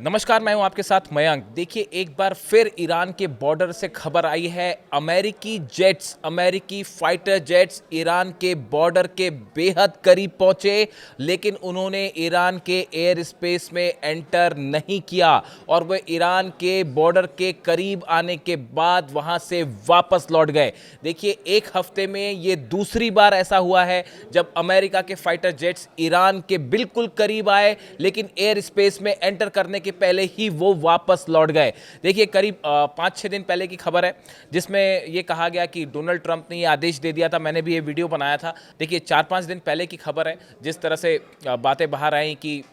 नमस्कार, मैं हूं आपके साथ मयंक। देखिए, एक बार फिर ईरान के बॉर्डर से खबर आई है। अमेरिकी फाइटर जेट्स ईरान के बॉर्डर के बेहद करीब पहुंचे, लेकिन उन्होंने ईरान के एयर स्पेस में एंटर नहीं किया और वे ईरान के बॉर्डर के करीब आने के बाद वहां से वापस लौट गए। देखिए, एक हफ्ते में ये दूसरी बार ऐसा हुआ है जब अमेरिका के फाइटर जेट्स ईरान के बिल्कुल करीब आए, लेकिन एयर स्पेस में एंटर करने के पहले ही वो वापस लौट गए। देखिए, करीब 5-6 दिन पहले की खबर है जिसमें ये कहा गया कि डोनाल्ड ट्रंप ने ये आदेश दे दिया था। मैंने भी ये वीडियो बनाया था। देखिए, 4-5 दिन पहले की खबर है जिस तरह से बातें बाहर आई कि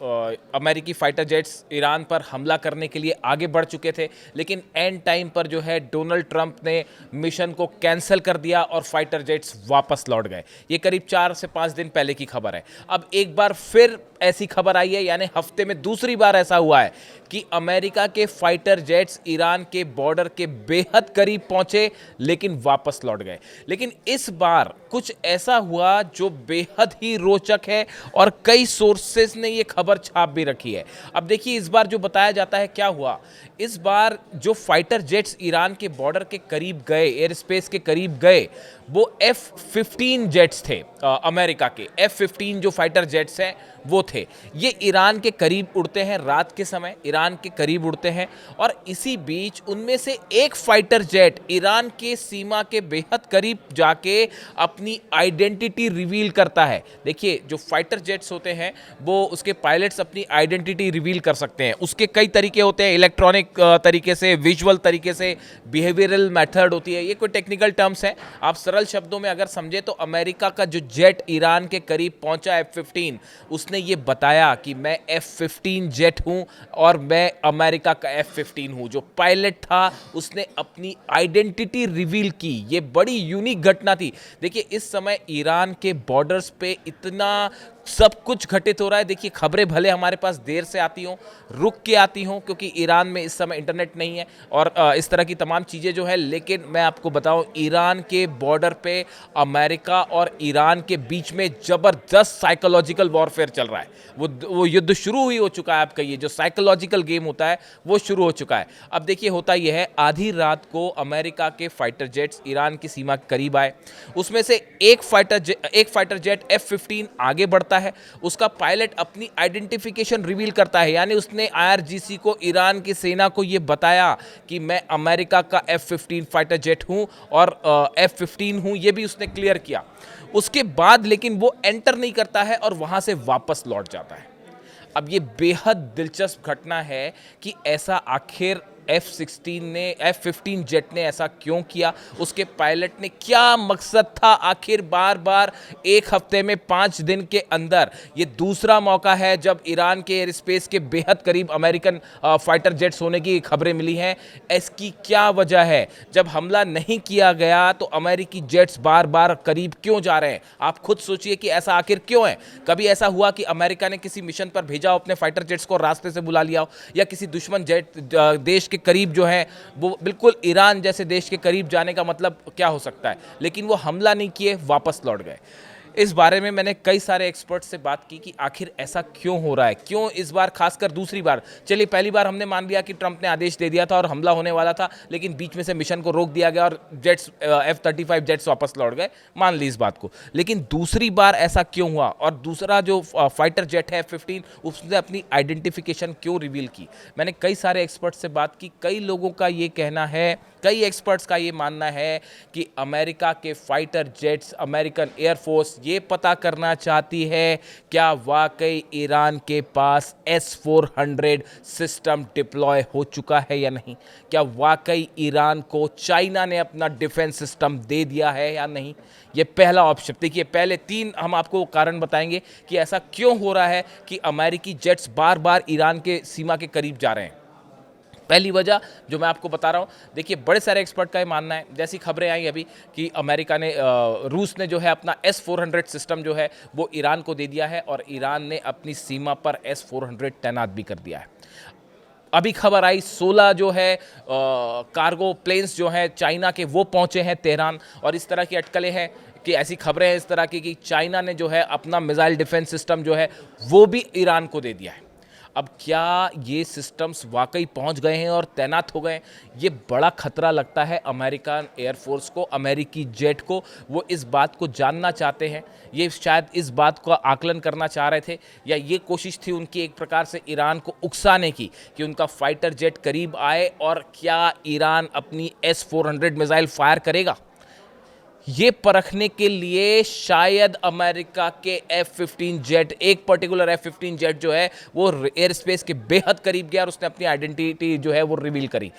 अमेरिकी फाइटर जेट्स ईरान पर हमला करने के लिए आगे बढ़ चुके थे, लेकिन एंड टाइम पर जो है डोनाल्ड ट्रंप ने मिशन को कैंसिल कर दिया और फाइटर जेट्स वापस लौट गए। ये करीब 4 से 5 दिन पहले की खबर है। अब एक बार फिर ऐसी खबर आई है, यानी हफ्ते में दूसरी बार ऐसा हुआ है कि अमेरिका के फाइटर जेट्स ईरान के बॉर्डर के बेहद करीब पहुंचे लेकिन वापस लौट गए। लेकिन इस बार कुछ ऐसा हुआ जो बेहद ही रोचक है और कई सोर्सेस ने ये खबर छाप भी रखी है। अब देखिए, इस बार जो बताया जाता है क्या हुआ। इस बार जो फाइटर जेट्स ईरान के बॉर्डर के करीब गए, एयर स्पेस के करीब गए, वो F-15 जेट्स थे। अमेरिका के F-15 जो फाइटर जेट्स हैं वो थे। ये ईरान के करीब उड़ते हैं, रात के समय ईरान के करीब उड़ते हैं और इसी बीच उनमें से एक फाइटर जेट ईरान के सीमा के बेहद करीब जाके अपनी आइडेंटिटी रिवील करता है। देखिए, जो फाइटर जेट्स होते हैं वो उसके पायलट्स अपनी आइडेंटिटी रिवील कर सकते हैं। उसके कई तरीके होते हैं, इलेक्ट्रॉनिक तरीके से, विजुअल तरीके से, बिहेवियरल मेथड होती है। ये कोई टेक्निकल टर्म्स हैं। आप सरल शब्दों में अगर समझे तो अमेरिका का जो जेट ईरान के करीब पहुंचा F-15, उसने ये बताया कि मैं F-15 जेट हूं और मैं अमेरिका का F-15 हूं। जो पायलट था उसने अपनी आइडेंटिटी रिवील की। ये बड़ी यूनिक घटना थी। देखिए, इस समय ईरान के बॉर्डर्स पे इतना सब कुछ घटित हो रहा है। देखिए, खबरें भले हमारे पास देर से आती हों, रुक के आती हों, क्योंकि ईरान में इस समय इंटरनेट नहीं है और इस तरह की तमाम चीज़ें जो है, लेकिन मैं आपको बताऊं, ईरान के बॉर्डर पे अमेरिका और ईरान के बीच में ज़बरदस्त साइकोलॉजिकल वॉरफेयर चल रहा है। वो युद्ध शुरू ही हो चुका है। आप कहिए, जो साइकोलॉजिकल गेम होता है वो शुरू हो चुका है। अब देखिए, होता यह है, आधी रात को अमेरिका के फाइटर जेट्स ईरान की सीमा के करीब आए। उसमें से एक फाइटर जेट F-15 आगे बढ़ता है। उसका पायलट अपनी आइडेंटिफिकेशन रिवील करता है, यानी उसने IRGC को, ईरान की सेना को यह बताया कि मैं अमेरिका का F-15 फाइटर जेट हूं और F-15 हूं। यह भी उसने क्लियर किया। उसके बाद लेकिन वो एंटर नहीं करता है और वहां से वापस लौट जाता है। अब ये बेहद दिलचस्प घटना है कि ऐसा आखिर F-15 जेट ने ऐसा क्यों किया। उसके पायलट ने क्या मकसद था आखिर बार बार एक हफ्ते में 5 दिन के अंदर। ये दूसरा मौका है जब ईरान के एयर स्पेस के बेहद करीब अमेरिकन फाइटर जेट्स होने की खबरें मिली हैं। इसकी क्या वजह है? जब हमला नहीं किया गया तो अमेरिकी जेट्स बार बार करीब क्यों जा रहे हैं? आप खुद सोचिए कि ऐसा आखिर क्यों है। कभी ऐसा हुआ कि अमेरिका ने किसी मिशन पर भेजा हो अपने फाइटर जेट्स को, रास्ते से बुला लिया हो, या किसी दुश्मन जेट देश के करीब जो है, वो बिल्कुल ईरान जैसे देश के करीब जाने का मतलब क्या हो सकता है? लेकिन वो हमला नहीं किए, वापस लौट गए। इस बारे में मैंने कई सारे एक्सपर्ट से बात की कि आखिर ऐसा क्यों हो रहा है, क्यों इस बार, खासकर दूसरी बार। चलिए, पहली बार हमने मान लिया कि ट्रंप ने आदेश दे दिया था और हमला होने वाला था, लेकिन बीच में से मिशन को रोक दिया गया और जेट्स F-35 जेट्स वापस लौट गए। मान ली इस बात को। लेकिन दूसरी बार ऐसा क्यों हुआ? और दूसरा जो फाइटर जेट है F-15, उसने अपनी आइडेंटिफिकेशन क्यों रिवील की? मैंने कई सारे एक्सपर्ट से बात की। कई लोगों का ये कहना है, कई एक्सपर्ट्स का ये मानना है कि अमेरिका के फाइटर जेट्स, अमेरिकन एयरफोर्स ये पता करना चाहती है क्या वाकई ईरान के पास S-400 सिस्टम डिप्लॉय हो चुका है या नहीं। क्या वाकई ईरान को चाइना ने अपना डिफेंस सिस्टम दे दिया है या नहीं। ये पहला ऑप्शन। देखिए, पहले 3 हम आपको कारण बताएंगे कि ऐसा क्यों हो रहा है कि अमेरिकी जेट्स बार बार ईरान के सीमा के करीब जा रहे हैं। पहली वजह जो मैं आपको बता रहा हूँ, देखिए, बड़े सारे एक्सपर्ट का ये मानना है, जैसी खबरें आई अभी, कि अमेरिका ने, रूस ने जो है अपना S-400 सिस्टम जो है वो ईरान को दे दिया है और ईरान ने अपनी सीमा पर S-400 तैनात भी कर दिया है। अभी खबर आई 16 जो है कार्गो प्लेन्स जो हैं चाइना के, वो पहुंचे हैं तेहरान। और इस तरह की अटकलें हैं कि ऐसी खबरें हैं इस तरह की कि चाइना ने जो है अपना मिसाइल डिफेंस सिस्टम जो है वो भी ईरान को दे दिया है। अब क्या ये सिस्टम्स वाकई पहुंच गए हैं और तैनात हो गए हैं? ये बड़ा खतरा लगता है अमेरिकन एयरफोर्स को, अमेरिकी जेट को। वो इस बात को जानना चाहते हैं, ये शायद इस बात का आकलन करना चाह रहे थे, या ये कोशिश थी उनकी एक प्रकार से ईरान को उकसाने की कि उनका फाइटर जेट करीब आए और क्या ईरान अपनी S-400 मिसाइल फायर करेगा। ये परखने के लिए शायद अमेरिका के F-15 जेट, एक पर्टिकुलर F-15 जेट जो है वो एयर स्पेस के बेहद करीब गया और उसने अपनी आइडेंटिटी जो है वो रिवील करी।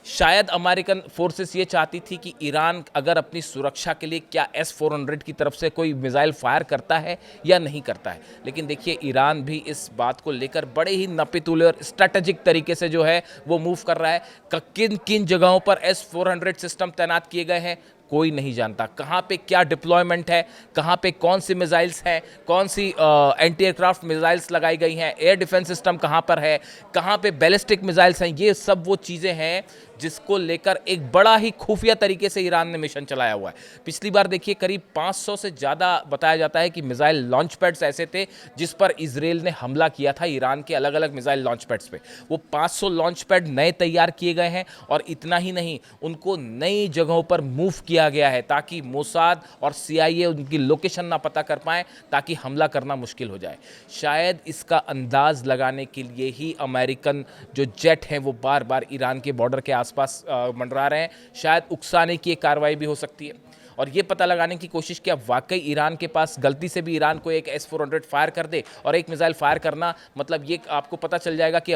शायद अमेरिकन फोर्सेस ये चाहती थी कि ईरान अगर अपनी सुरक्षा के लिए क्या S-400 की तरफ से कोई मिसाइल फायर करता है या नहीं करता है। लेकिन देखिए, ईरान भी इस बात को लेकर बड़े ही नपीतुले और स्ट्रैटेजिक तरीके से जो है वो मूव कर रहा है। किन किन जगहों पर S-400 सिस्टम तैनात किए गए हैं कोई नहीं जानता, कहाँ पे क्या डिप्लॉयमेंट है, कहाँ पे कौन सी मिसाइल्स हैं, कौन सी एंटी एयरक्राफ्ट मिसाइल्स लगाई गई हैं, एयर डिफेंस सिस्टम कहाँ पर है, कहाँ पे बैलिस्टिक मिसाइल्स हैं। ये सब वो चीज़ें हैं जिसको लेकर एक बड़ा ही खुफिया तरीके से ईरान ने मिशन चलाया हुआ है। पिछली बार देखिए करीब 500 से ज़्यादा बताया जाता है कि मिसाइल लॉन्च पैड्स ऐसे थे जिस पर इजराइल ने हमला किया था ईरान के अलग अलग मिसाइल लॉन्च पैड्स पे। वो 500 लॉन्च पैड नए तैयार किए गए हैं और इतना ही नहीं, उनको नई जगहों पर मूव किया गया है ताकि मोसाद और CIA उनकी लोकेशन ना पता कर पाएं, ताकि हमला करना मुश्किल हो जाए। शायद इसका अंदाज लगाने के लिए ही अमेरिकन जो जेट हैं वो बार बार ईरान के बॉर्डर के आसपास मंडरा रहे हैं। शायद उकसाने की एक कार्रवाई भी हो सकती है और ये पता लगाने की कोशिश कि अब वाकई ईरान के पास गलती से भी ईरान को एक S-400 फायर कर दे, और एक मिसाइल फायर करना मतलब ये आपको पता चल जाएगा कि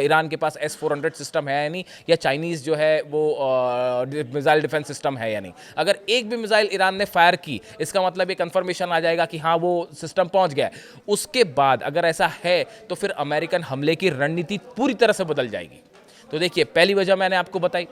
ईरान के पास S-400 सिस्टम है या नहीं, या चाइनीज़ जो है वो मिसाइल डिफेंस सिस्टम है या नहीं। अगर एक भी मिसाइल ईरान ने फायर की, इसका मतलब ये कंफर्मेशन आ जाएगा कि हाँ वो सिस्टम पहुंच गया है। उसके बाद अगर ऐसा है तो फिर अमेरिकन हमले की रणनीति पूरी तरह से बदल जाएगी। तो देखिए, पहली वजह मैंने आपको बताई।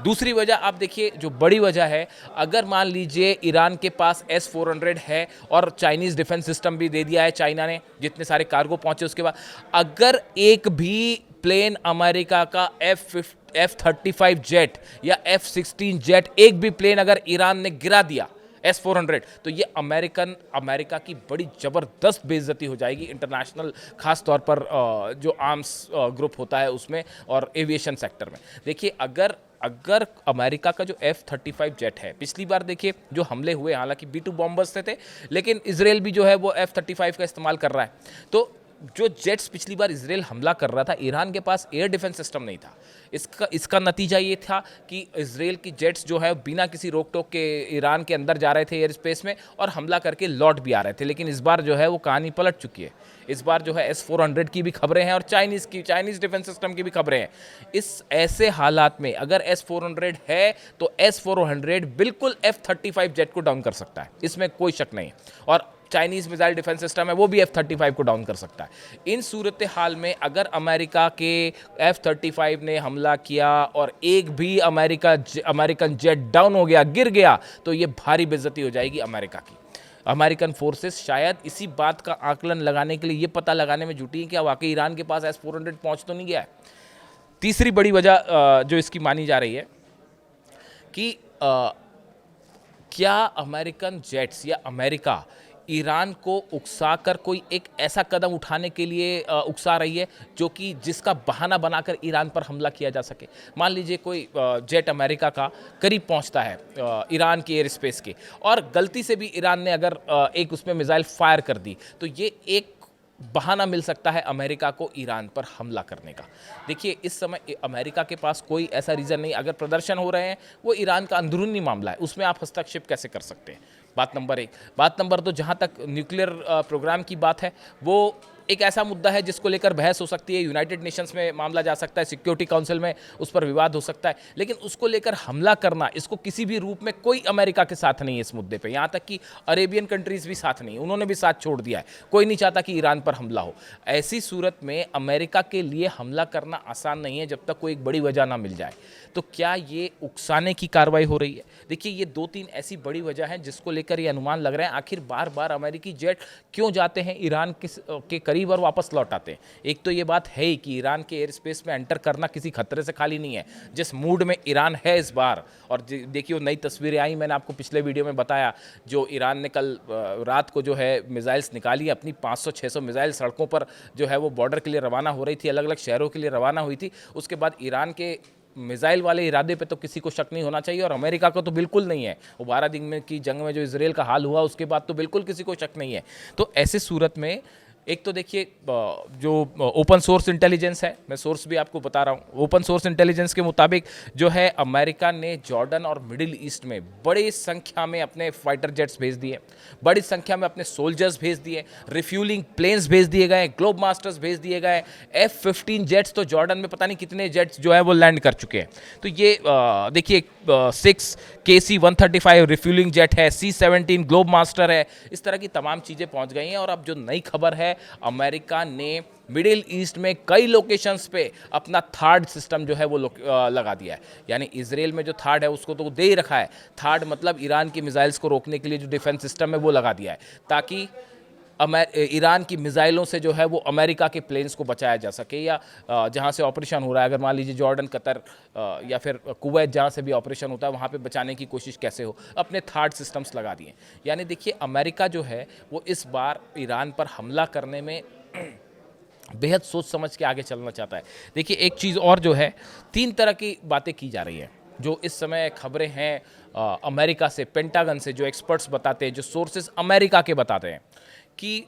दूसरी वजह आप देखिए, जो बड़ी वजह है, अगर मान लीजिए ईरान के पास S-400 है और चाइनीज़ डिफेंस सिस्टम भी दे दिया है चाइना ने, जितने सारे कार्गो पहुंचे उसके बाद, अगर एक भी प्लेन अमेरिका का F-35 जेट या F-16 जेट, एक भी प्लेन अगर ईरान ने गिरा दिया S-400, तो ये अमेरिका की बड़ी ज़बरदस्त बेइज्जती हो जाएगी इंटरनेशनल, खास तौर पर जो आर्म्स ग्रुप होता है उसमें और एविएशन सेक्टर में। देखिए, अगर अमेरिका का जो F-35 जेट है, पिछली बार देखिए जो हमले हुए, हालांकि B-2 बॉम्बर्स थे, लेकिन इजराइल भी जो है वो F-35 का इस्तेमाल कर रहा है। तो जो जेट्स पिछली बार इजराइल हमला कर रहा था, ईरान के पास एयर डिफेंस सिस्टम नहीं था। इसका नतीजा ये था कि इजराइल की जेट्स जो है बिना किसी रोक टोक के ईरान के अंदर जा रहे थे एयर स्पेस में और हमला करके लौट भी आ रहे थे। लेकिन इस बार जो है वो कहानी पलट चुकी है। इस बार जो है S-400 की भी खबरें हैं और चाइनीज़ डिफेंस सिस्टम की भी खबरें हैं। इस ऐसे हालात में अगर S-400 है तो S-400 बिल्कुल F-35 जेट को डाउन कर सकता है, इसमें कोई शक नहीं। और चाइनीज़ मिसाइल डिफेंस सिस्टम है वो भी F-35 को डाउन कर सकता है। इन सूरत हाल में अगर अमेरिका के F-35 ने हमला किया और एक भी अमेरिकन जेट डाउन हो गया, गिर गया, तो ये भारी बेइज्जती हो जाएगी अमेरिका की। अमेरिकन फोर्सेस शायद इसी बात का आकलन लगाने के लिए ये पता लगाने में जुटी हैं कि वाकई ईरान के पास S-400 पहुंच तो नहीं गया है। तीसरी बड़ी वजह जो इसकी मानी जा रही है कि क्या अमेरिकन जेट्स या अमेरिका ईरान को उकसाकर कोई एक ऐसा कदम उठाने के लिए उकसा रही है जो कि जिसका बहाना बनाकर ईरान पर हमला किया जा सके। मान लीजिए कोई जेट अमेरिका का करीब पहुंचता है ईरान के एयर स्पेस के, और गलती से भी ईरान ने अगर एक उसमें मिसाइल फायर कर दी, तो ये एक बहाना मिल सकता है अमेरिका को ईरान पर हमला करने का। देखिए, इस समय अमेरिका के पास कोई ऐसा रीज़न नहीं। अगर प्रदर्शन हो रहे हैं वो ईरान का अंदरूनी मामला है, उसमें आप हस्तक्षेप कैसे कर सकते हैं? बात नंबर 1। बात नंबर 2, जहाँ तक न्यूक्लियर प्रोग्राम की बात है, वो एक ऐसा मुद्दा है जिसको लेकर बहस हो सकती है। यूनाइटेड नेशंस में मामला जा सकता है, सिक्योरिटी काउंसिल में उस पर विवाद हो सकता है, लेकिन उसको लेकर हमला करना, इसको किसी भी रूप में कोई अमेरिका के साथ नहीं है इस मुद्दे पे। यहाँ तक कि अरेबियन कंट्रीज़ भी साथ नहीं, उन्होंने भी साथ छोड़ दिया है। कोई नहीं चाहता कि ईरान पर हमला हो। ऐसी सूरत में अमेरिका के लिए हमला करना आसान नहीं है जब तक कोई एक बड़ी वजह ना मिल जाए। तो क्या ये उकसाने की कार्रवाई हो रही है? देखिए, ये 2-3 ऐसी बड़ी वजह हैं जिसको लेकर ये अनुमान लग रहे हैं आखिर बार बार अमेरिकी जेट क्यों जाते हैं ईरान के करीब करीब और वापस लौट आते हैं। एक तो ये बात है ही कि ईरान के एयर स्पेस में एंटर करना किसी खतरे से खाली नहीं है। जिस मूड में ईरान है इस बार, और देखिए वो नई तस्वीरें आई, मैंने आपको पिछले वीडियो में बताया, जो ईरान ने कल रात को जो है मिसाइल्स निकाली अपनी 500-600 मिसाइल सड़कों पर जो है वो बॉर्डर के लिए रवाना हो रही थी, अलग अलग शहरों के लिए रवाना हुई थी। उसके बाद ईरान के मिसाइल वाले इरादे पे तो किसी को शक नहीं होना चाहिए, और अमेरिका को तो बिल्कुल नहीं है। वो 12 दिन में की जंग में जो इसराइल का हाल हुआ उसके बाद तो बिल्कुल किसी को शक नहीं है। तो ऐसे सूरत में एक तो देखिए जो ओपन सोर्स इंटेलिजेंस है, मैं सोर्स भी आपको बता रहा हूँ, ओपन सोर्स इंटेलिजेंस के मुताबिक जो है अमेरिका ने जॉर्डन और मिडिल ईस्ट में बड़ी संख्या में अपने फाइटर जेट्स भेज दिए, बड़ी संख्या में अपने सोल्जर्स भेज दिए, रिफ्यूलिंग प्लेन्स भेज दिए गए, ग्लोब मास्टर्स भेज दिए गए, F-15 जेट्स, तो जॉर्डन में पता नहीं कितने जेट्स जो है वो लैंड कर चुके हैं। तो ये देखिए 6 KC-135 रिफ्यूलिंग जेट है, C-17 ग्लोब मास्टर है, इस तरह की तमाम चीज़ें पहुंच गई हैं। और अब जो नई खबर है, अमेरिका ने मिडिल ईस्ट में कई लोकेशंस पे अपना थार्ड सिस्टम जो है वो लगा दिया है। यानी इसराइल में जो थार्ड है उसको तो दे ही रखा है, थार्ड मतलब ईरान की मिसाइल्स को रोकने के लिए जो डिफेंस सिस्टम है वो लगा दिया है, ताकि ईरान की मिसाइलों से जो है वो अमेरिका के प्लेन्स को बचाया जा सके, या जहां से ऑपरेशन हो रहा है, अगर मान लीजिए जॉर्डन, कतर या फिर कुवैत जहां से भी ऑपरेशन होता है वहां पे बचाने की कोशिश कैसे हो, अपने थार्ड सिस्टम्स लगा दिए। यानी देखिए अमेरिका जो है वो इस बार ईरान पर हमला करने में बेहद सोच समझ के आगे चलना चाहता है। देखिए एक चीज़ और जो है, 3 तरह की बातें की जा रही हैं जो इस समय खबरें हैं अमेरिका से, पेंटागन से, जो एक्सपर्ट्स बताते हैं, जो सोर्सेज अमेरिका के बताते हैं कि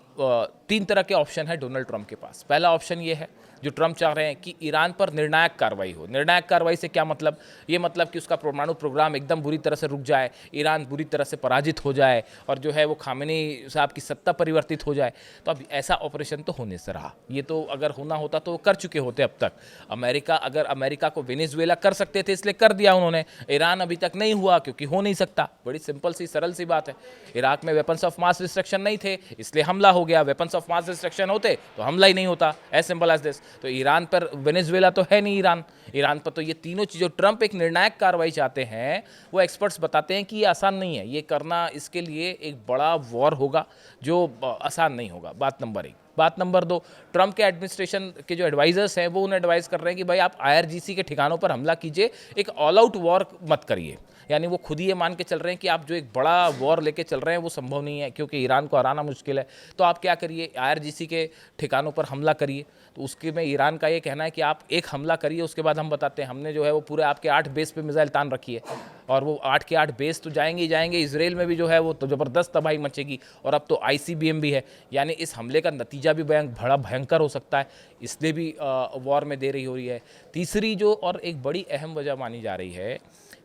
3 तरह के ऑप्शन है डोनाल्ड ट्रंप के पास। पहला ऑप्शन ये है जो ट्रंप चाह रहे हैं कि ईरान पर निर्णायक कार्रवाई हो। निर्णायक कार्रवाई से क्या मतलब? ये मतलब कि उसका परमाणु प्रोग्राम एकदम बुरी तरह से रुक जाए, ईरान बुरी तरह से पराजित हो जाए और जो है वो खामेनी साहब की सत्ता परिवर्तित हो जाए। तो अब ऐसा ऑपरेशन तो होने से रहा, ये तो अगर होना होता तो कर चुके होते अब तक। अमेरिका को वेनेजुएला कर सकते थे इसलिए कर दिया उन्होंने, ईरान अभी तक नहीं हुआ क्योंकि हो नहीं सकता। बड़ी सिंपल सी सरल सी बात है। इराक में वेपन्स ऑफ मास डिस्ट्रक्शन नहीं थे इसलिए हमला हो गया, वेपन्स ऑफ मास डिस्ट्रक्शन होते तो हमला ही नहीं होता, एज सिंपल एज दिस। तो ईरान पर, वेनेजुएला तो है नहीं ईरान पर, तो ये तीनों चीज़ों, ट्रंप एक निर्णायक कार्रवाई चाहते हैं, वो एक्सपर्ट्स बताते हैं कि ये आसान नहीं है, ये करना इसके लिए एक बड़ा वॉर होगा जो आसान नहीं होगा। बात नंबर 1। बात नंबर 2, ट्रंप के एडमिनिस्ट्रेशन के जो एडवाइजर्स हैं वो उन्हें एडवाइस कर रहे हैं कि भाई आप IRGC के ठिकानों पर हमला कीजिए, एक ऑल आउट वॉर मत करिए। यानी वो खुद ही ये मान के चल रहे हैं कि आप जो एक बड़ा वॉर लेके चल रहे हैं वो संभव नहीं है क्योंकि ईरान को हराना मुश्किल है। तो आप क्या करिए, IRGC के ठिकानों पर हमला करिए। तो उसके में ईरान का ये कहना है कि आप एक हमला करिए, उसके बाद हम बताते हैं। हमने जो है वो पूरे आपके 8 बेस पे मिसाइल तान रखी है और वो 8 के 8 बेस तो जाएंगे ही जाएंगे। इसराइल में भी जो है वो तो ज़बरदस्त तबाही मचेगी, और अब तो ICBM भी है। यानी इस हमले का नतीजा भी बड़ा भयंकर हो सकता है, इसलिए भी वॉर में देरी हो रही है। तीसरी जो और एक बड़ी अहम वजह मानी जा रही है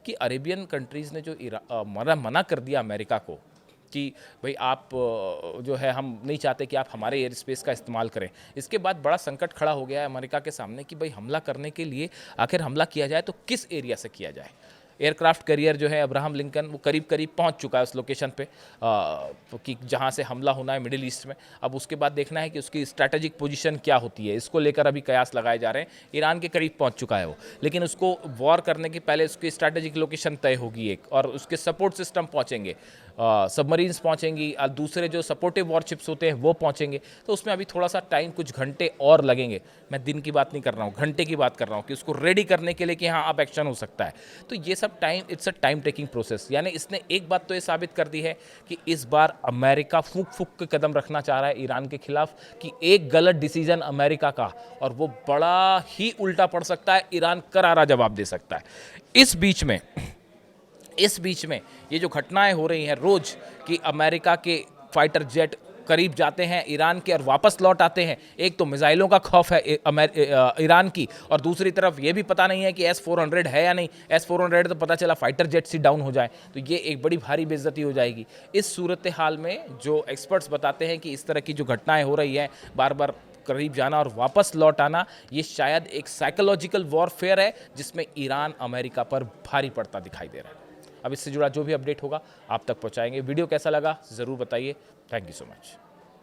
कि अरेबियन कंट्रीज़ ने जो मना कर दिया अमेरिका को कि भाई आप जो है, हम नहीं चाहते कि आप हमारे एयर स्पेस का इस्तेमाल करें। इसके बाद बड़ा संकट खड़ा हो गया है अमेरिका के सामने कि भाई हमला करने के लिए आखिर हमला किया जाए तो किस एरिया से किया जाए। एयरक्राफ्ट कैरियर जो है अब्राहम लिंकन वो करीब करीब पहुंच चुका है उस लोकेशन पे कि जहां से हमला होना है मिडिल ईस्ट में। अब उसके बाद देखना है कि उसकी स्ट्रैटेजिक पोजीशन क्या होती है, इसको लेकर अभी कयास लगाए जा रहे हैं। ईरान के करीब पहुंच चुका है वो, लेकिन उसको वॉर करने के पहले उसकी स्ट्रैटेजिक लोकेशन तय होगी एक, और उसके सपोर्ट सिस्टम पहुँचेंगे, सबमरीन्स पहुँचेंगी, दूसरे जो सपोर्टिव वॉरशिप्स होते हैं वो पहुँचेंगे। तो उसमें अभी थोड़ा सा टाइम, कुछ घंटे और लगेंगे। मैं दिन की बात नहीं कर रहा हूँ, घंटे की बात कर रहा हूँ कि उसको रेडी करने के लिए कि हाँ अब एक्शन हो सकता है। तो ये सब it's a time taking process. यानी इसने एक बात तो ये साबित कर दी है कि इस बार अमेरिका फूक फूक के कदम रखना चाह रहा है ईरान के खिलाफ, कि एक गलत डिसीजन अमेरिका का और वो बड़ा ही उल्टा पड़ सकता है, ईरान करारा जवाब दे सकता है। इस बीच में ये जो घटनाएं हो रही हैं रोज कि अमेरिका के फाइटर जेट करीब जाते हैं ईरान के और वापस लौट आते हैं, एक तो मिसाइलों का खौफ है ईरान की, और दूसरी तरफ ये भी पता नहीं है कि S-400 है या नहीं। S-400 तो पता चला फाइटर जेट्स ही डाउन हो जाए तो ये एक बड़ी भारी बेइज्जती हो जाएगी। इस सूरत हाल में जो एक्सपर्ट्स बताते हैं कि इस तरह की जो घटनाएं हो रही हैं, बार बार करीब जाना और वापस लौट आना, ये शायद एक साइकोलॉजिकल वॉरफेयर है जिसमें ईरान अमेरिका पर भारी पड़ता दिखाई दे रहा है। अब इससे जुड़ा जो भी अपडेट होगा आप तक पहुंचाएंगे। वीडियो कैसा लगा ज़रूर बताइए। Thank you so much.